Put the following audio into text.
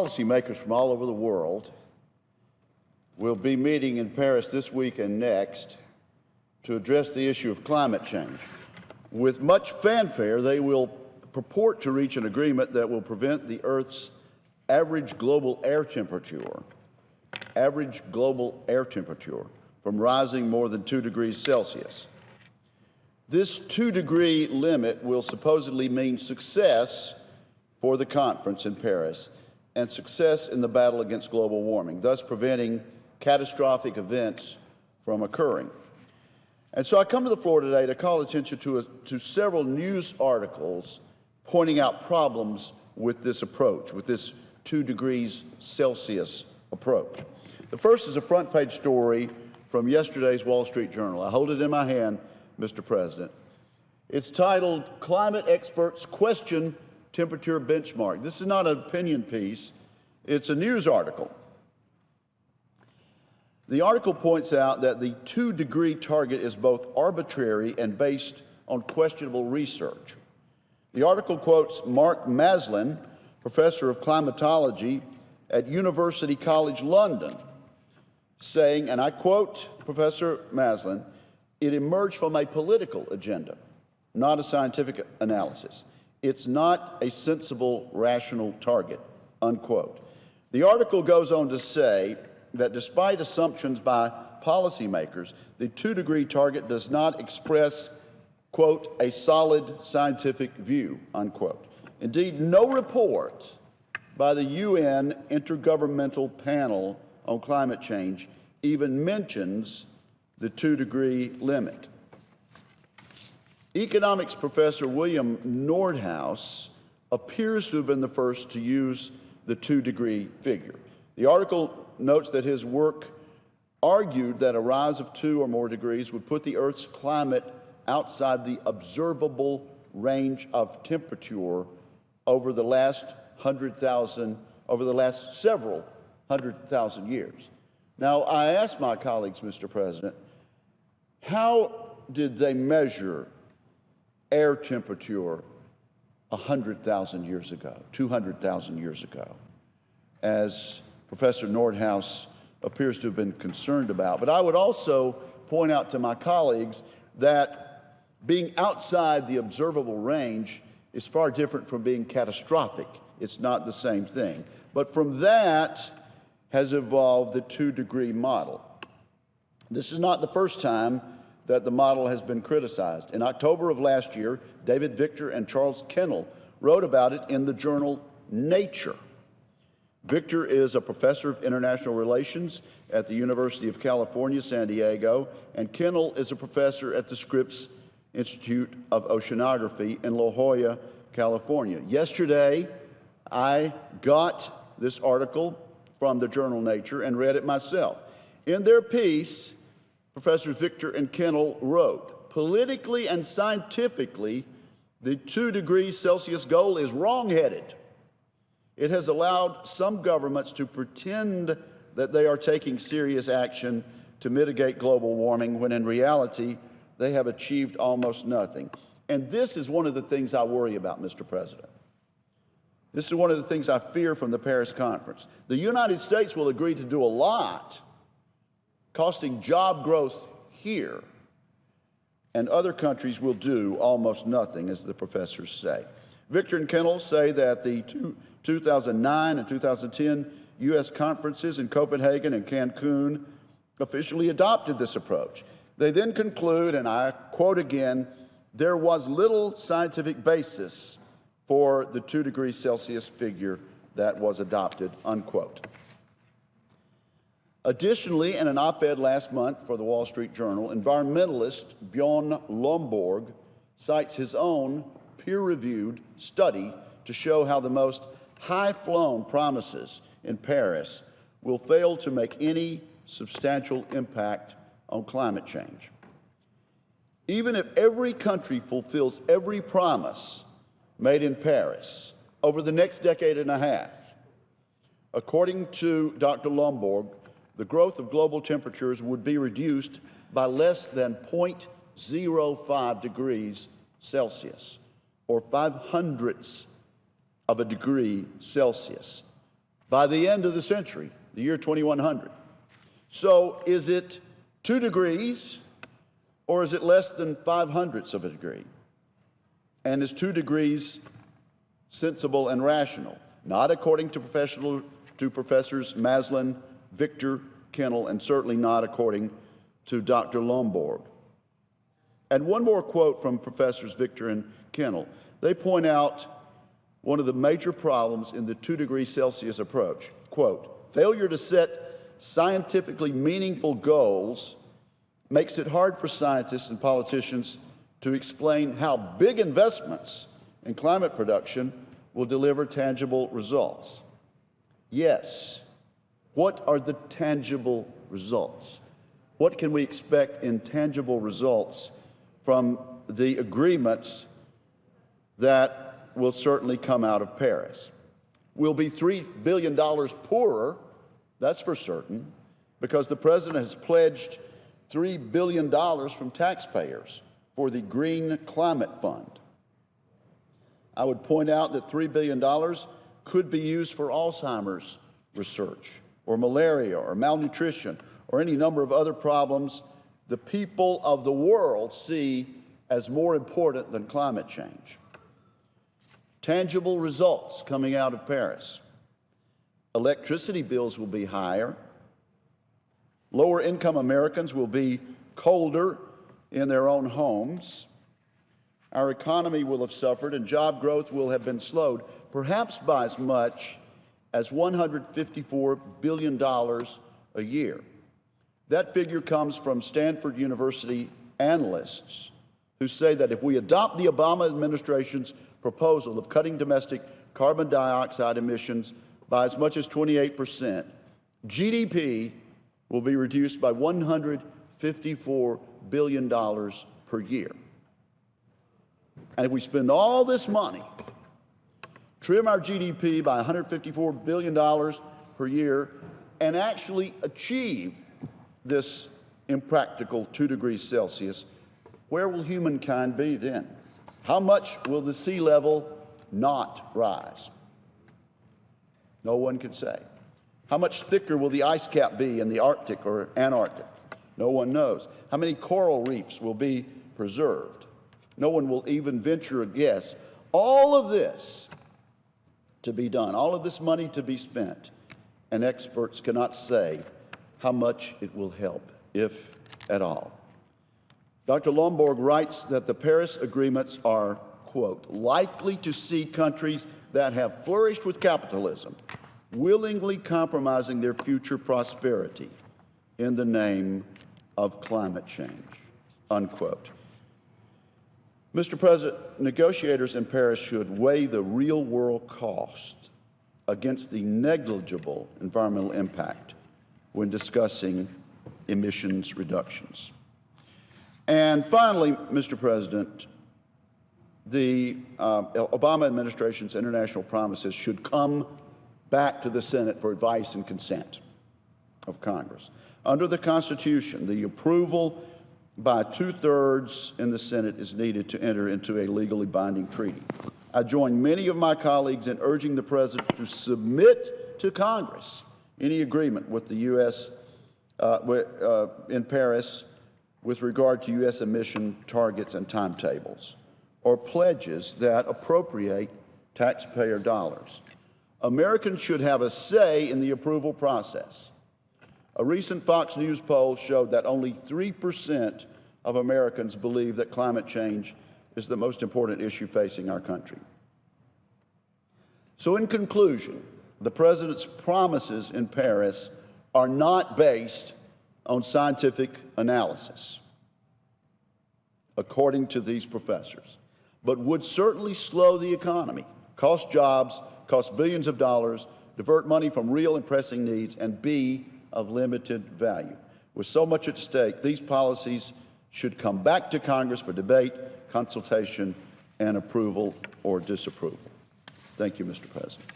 policymakers from all over the world will be meeting in Paris this week and next to address the issue of climate change. With much fanfare, they will purport to reach an agreement that will prevent the Earth's average global air temperature from rising more than 2 degrees Celsius. This 2-degree limit will supposedly mean success for the conference in Paris and success in the battle against global warming, thus preventing catastrophic events from occurring. And so I come to the floor today to call attention to several news articles pointing out problems with this approach, with this 2 degrees Celsius approach. The first is a front-page story from yesterday's Wall Street Journal. I hold it in my hand, Mr. President. It's titled, "Climate Experts Question Temperature Benchmark." This is not an opinion piece. It's a news article. The article points out that the 2-degree target is both arbitrary and based on questionable research. The article quotes Mark Maslin, professor of climatology at University College London, saying, and I quote Professor Maslin, "It emerged from a political agenda, not a scientific analysis. It's not a sensible, rational target," unquote. The article goes on to say that despite assumptions by policymakers, the 2-degree target does not express, quote, "a solid scientific view," unquote. Indeed, no report by the UN Intergovernmental Panel on Climate Change even mentions the 2-degree limit. Economics professor William Nordhaus appears to have been the first to use the 2-degree figure. The article notes that his work argued that a rise of 2 or more degrees would put the Earth's climate outside the observable range of temperature over the last several 100,000 years. Now, I asked my colleagues, Mr. President, how did they measure air temperature 100,000 years ago, 200,000 years ago, as Professor Nordhaus appears to have been concerned about? But I would also point out to my colleagues that being outside the observable range is far different from being catastrophic. It's not the same thing. But from that has evolved the 2-degree model. This is not the first time that the model has been criticized. In October of last year, David Victor and Charles Kennel wrote about it in the journal Nature. Victor is a professor of international relations at the University of California, San Diego, and Kennel is a professor at the Scripps Institute of Oceanography in La Jolla, California. Yesterday, I got this article from the journal Nature and read it myself. In their piece, Professors Victor and Kennel wrote, "Politically and scientifically, the 2 degrees Celsius goal is wrong-headed. It has allowed some governments to pretend that they are taking serious action to mitigate global warming when in reality they have achieved almost nothing." And this is one of the things I worry about, Mr. President. This is one of the things I fear from the Paris conference. The United States will agree to do a lot, costing job growth here, and other countries will do almost nothing, as the professors say. Victor and Kennel say that the 2009 and 2010 U.S. conferences in Copenhagen and Cancun officially adopted this approach. They then conclude, and I quote again, "There was little scientific basis for the 2 degrees Celsius figure that was adopted," unquote. Additionally, in an op-ed last month for the Wall Street Journal, environmentalist Bjorn Lomborg cites his own peer-reviewed study to show how the most high-flown promises in Paris will fail to make any substantial impact on climate change. Even if every country fulfills every promise made in Paris over the next decade and a half, according to Dr. Lomborg, the growth of global temperatures would be reduced by less than 0.05 degrees Celsius, or 0.05 of a degree Celsius. by the end of the century, the year 2100. So is it 2 degrees, or is it less than 5/100ths of a degree? And is 2 degrees sensible and rational? Not according to Professors Maslin, Victor, Kennel, and certainly not according to Dr. Lomborg. And one more quote from Professors Victor and Kennel. They point out one of the major problems in the 2 degrees Celsius approach. Quote, failure to set scientifically meaningful goals makes it hard for scientists and politicians to explain how big investments in climate production will deliver tangible results. Yes, what are the tangible results? What can we expect in tangible results from the agreements that will certainly come out of Paris? We'll be $3 billion poorer, that's for certain, because the President has pledged $3 billion from taxpayers for the Green Climate Fund. I would point out that $3 billion could be used for Alzheimer's research, or malaria, or malnutrition, or any number of other problems the people of the world see as more important than climate change. Tangible results coming out of Paris. Electricity bills will be higher. Lower income Americans will be colder in their own homes. Our economy will have suffered and job growth will have been slowed, perhaps by as much as $154 billion a year. That figure comes from Stanford University analysts who say that if we adopt the Obama administration's proposal of cutting domestic carbon dioxide emissions by as much as 28%, GDP will be reduced by $154 billion per year. And if we spend all this money, trim our GDP by $154 billion per year, and actually achieve this impractical 2 degrees Celsius, where will humankind be then? How much will the sea level not rise? No one can say. How much thicker will the ice cap be in the Arctic or Antarctic? No one knows. How many coral reefs will be preserved? No one will even venture a guess. All of this to be done, all of this money to be spent, and experts cannot say how much it will help, if at all. Dr. Lomborg writes that the Paris agreements are, quote, likely to see countries that have flourished with capitalism willingly compromising their future prosperity in the name of climate change, unquote. Mr. President, negotiators in Paris should weigh the real-world cost against the negligible environmental impact when discussing emissions reductions. And finally, Mr. President, the Obama administration's international promises should come back to the Senate for advice and consent of Congress. Under the Constitution, the approval by 2/3 in the Senate is needed to enter into a legally binding treaty. I join many of my colleagues in urging the President to submit to Congress any agreement with the U.S. In Paris with regard to U.S. emission targets and timetables, or pledges that appropriate taxpayer dollars. Americans should have a say in the approval process. A recent Fox News poll showed that only 3% of Americans believe that climate change is the most important issue facing our country. So in conclusion, the President's promises in Paris are not based on scientific analysis, according to these professors, but would certainly slow the economy, cost jobs, cost billions of dollars, divert money from real and pressing needs, and be of limited value. With so much at stake, these policies should come back to Congress for debate, consultation, and approval or disapproval. Thank you, Mr. President.